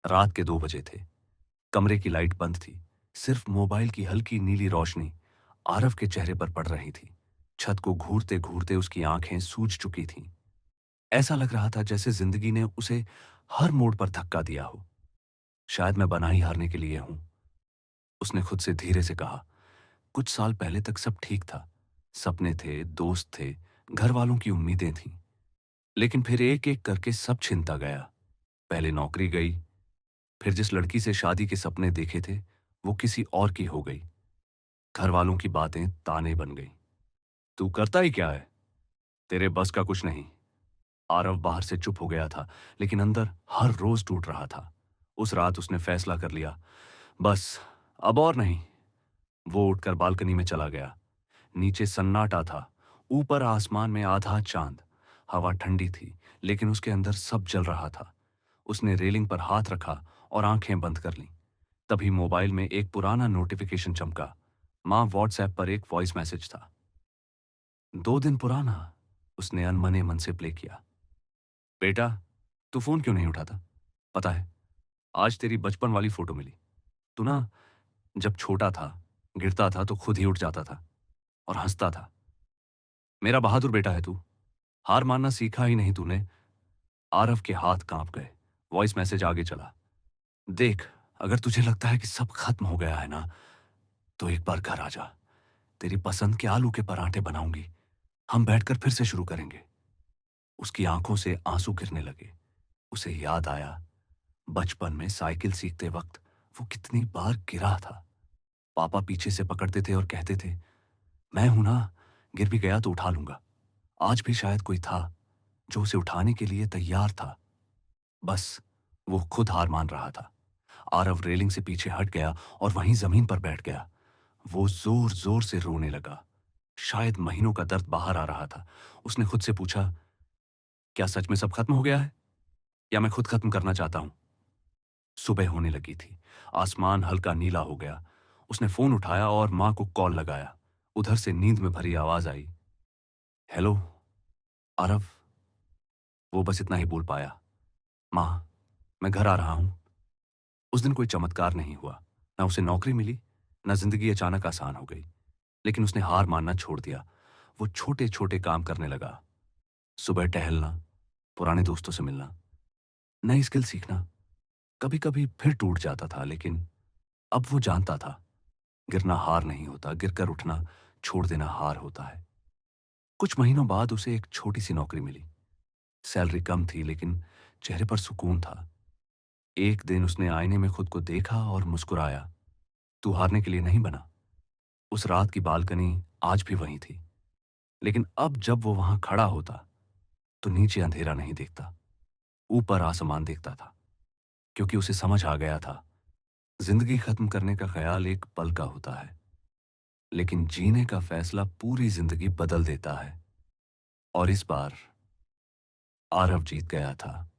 रात के 2 बजे थे। कमरे की लाइट बंद थी। सिर्फ मोबाइल की हल्की नीली रोशनी आरव के चेहरे पर पड़ रही थी। छत को घूरते घूरते उसकी आंखें सूज चुकी थीं। ऐसा लग रहा था जैसे जिंदगी ने उसे हर मोड़ पर धक्का दिया हो। शायद मैं बना ही हारने के लिए हूं, उसने खुद से धीरे से कहा। कुछ साल पहले तक सब ठीक था। सपने थे, दोस्त थे, घर वालों की उम्मीदें थीं। लेकिन फिर एक एक करके सब छिनता गया। पहले नौकरी गई, फिर जिस लड़की से शादी के सपने देखे थे वो किसी और की हो गई। घर वालों की बातें ताने बन गई। तू करता ही क्या है? तेरे बस का कुछ नहीं। आरव बाहर से चुप हो गया था, लेकिन अंदर हर रोज टूट रहा था। उस रात उसने फैसला कर लिया, बस अब और नहीं। वो उठकर बालकनी में चला गया। नीचे सन्नाटा था, ऊपर आसमान में आधा चांद। हवा ठंडी थी, लेकिन उसके अंदर सब जल रहा था। उसने रेलिंग पर हाथ रखा और आंखें बंद कर लीं। तभी मोबाइल में एक पुराना नोटिफिकेशन चमका। मां व्हाट्सएप पर एक वॉइस मैसेज था। 2 दिन पुराना। उसने अनमने मन से प्ले किया। बेटा, तू फोन क्यों नहीं उठाता? पता है, आज तेरी बचपन वाली फोटो मिली। तू ना, जब छोटा था, गिरता था तो खुद ही उठ जाता था और हंसता था। मेरा बहादुर बेटा है तू। हार मानना सीखा ही नहीं तूने। आरव के हाथ कांप गए। वॉइस मैसेज आगे चला। देख, अगर तुझे लगता है कि सब खत्म हो गया है ना, तो एक बार घर आ जा। तेरी पसंद के आलू के पराठे बनाऊंगी। हम बैठकर फिर से शुरू करेंगे। उसकी आंखों से आंसू गिरने लगे। उसे याद आया, बचपन में साइकिल सीखते वक्त वो कितनी बार गिरा था। पापा पीछे से पकड़ते थे और कहते थे, मैं हूं ना, गिर भी गया तो उठा लूंगा। आज भी शायद कोई था जो उसे उठाने के लिए तैयार था। बस वो खुद हार मान रहा था। आरव रेलिंग से पीछे हट गया और वहीं जमीन पर बैठ गया। वो जोर जोर से रोने लगा। शायद महीनों का दर्द बाहर आ रहा था। उसने खुद से पूछा, क्या सच में सब खत्म हो गया है, या मैं खुद खत्म करना चाहता हूं? सुबह होने लगी थी। आसमान हल्का नीला हो गया। उसने फोन उठाया और मां को कॉल लगाया। उधर से नींद में भरी आवाज आई, हेलो आरव। वो बस इतना ही बोल पाया, मां, मैं घर आ रहा हूं। उस दिन कोई चमत्कार नहीं हुआ। ना उसे नौकरी मिली, ना जिंदगी अचानक आसान हो गई। लेकिन उसने हार मानना छोड़ दिया। वो छोटे छोटे काम करने लगा। सुबह टहलना, पुराने दोस्तों से मिलना, नई स्किल सीखना। कभी कभी फिर टूट जाता था, लेकिन अब वो जानता था, गिरना हार नहीं होता, गिरकर उठना, छोड़ देना हार होता है। कुछ महीनों बाद उसे एक छोटी सी नौकरी मिली। सैलरी कम थी, लेकिन चेहरे पर सुकून था। एक दिन उसने आईने में खुद को देखा और मुस्कुराया। तू हारने के लिए नहीं बना। उस रात की बालकनी आज भी वहीं थी, लेकिन अब जब वो वहां खड़ा होता तो नीचे अंधेरा नहीं देखता, ऊपर आसमान देखता था। क्योंकि उसे समझ आ गया था, जिंदगी खत्म करने का ख्याल एक पल का होता है, लेकिन जीने का फैसला पूरी जिंदगी बदल देता है। और इस बार आरव जीत गया था।